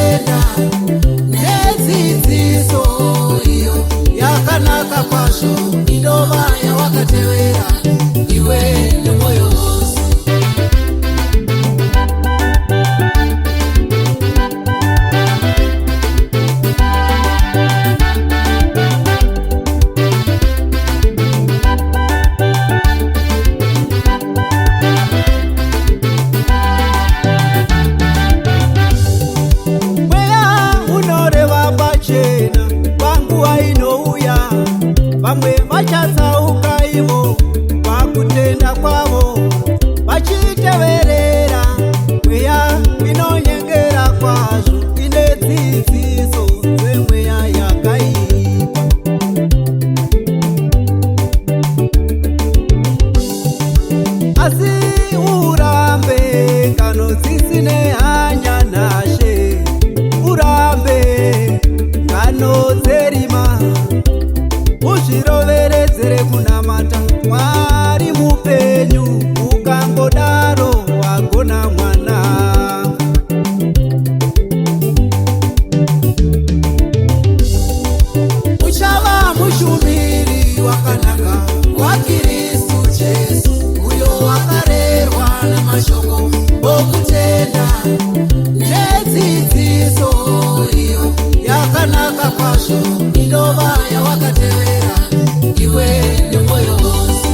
wokutenda nedzidziso iyo yakanaka kwazvo inova yawakatevera iwe nemwoyo wose. Vamwe vachatsauka ivo pakutenda kwavo vachiteverera mweya inonyengera kwazvo ine dzidziso dzemweya yakaipa. Asi urambe ngano dzisine hanya nashe, urambe ngano dzerima, uzviroveredzere kunamata Mwari mupenyu, ukangodaro wagona mwana. Uchava mushumiri wakanaka waKristu Jesu, uyo wakarerwa namashoko okutenda nedzidziso iyo yakanaka kwazvo inova yawakatevera iwe nemwoyo wose.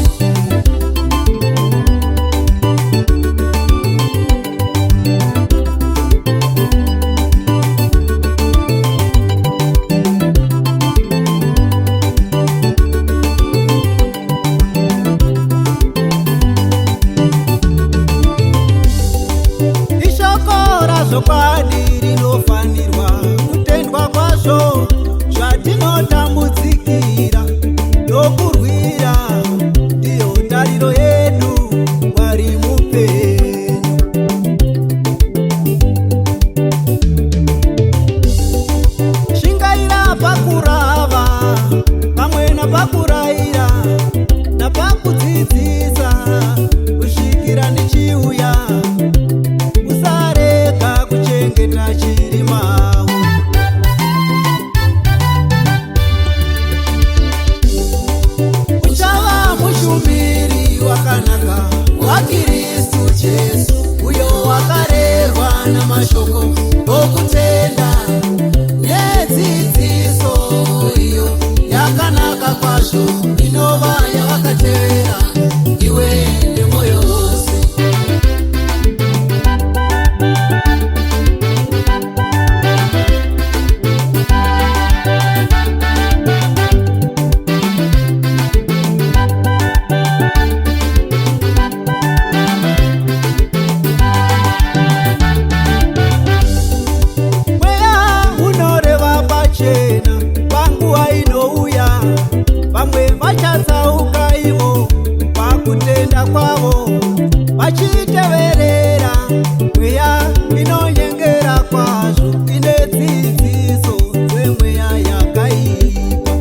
Ishoko razvokwadi rinofanirwa kutendwa kwazvo zvatinotambudzikira nokurwira, ndiyo tariro yedu Mwari mupenyu. Shingaira pakurava pamwe napakurayira napakudzidzisa kusvikira ndichiuya, usarega kuchengeta chirimawo. Uchava mushumiri wakanaka waKristu Jesu, uyo wakarerwa namashoko okutenda nedzidziso iyo yakanaka kwazvo inova yawakatevera iwe nemwoyo wose. Panguva inouya vamwe vachatsauka ivo pakutenda kwavo vachiteverera mweya inonyengera kwazvo ine dzidziso dzemweya yakaipa.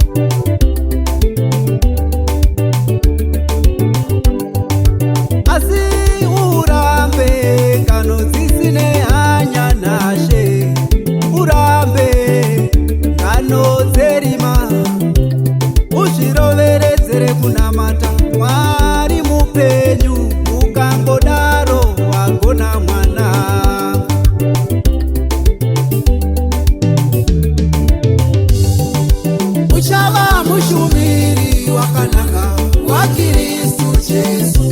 Asi urambe ngano dzisine hanya nashe, urambe ngano dzerima, uzviroveredzere kunamata Mwari mupenyu, ukangodaro wagona mwana. Uchava mushumiri wakanaka waKristu Jesu,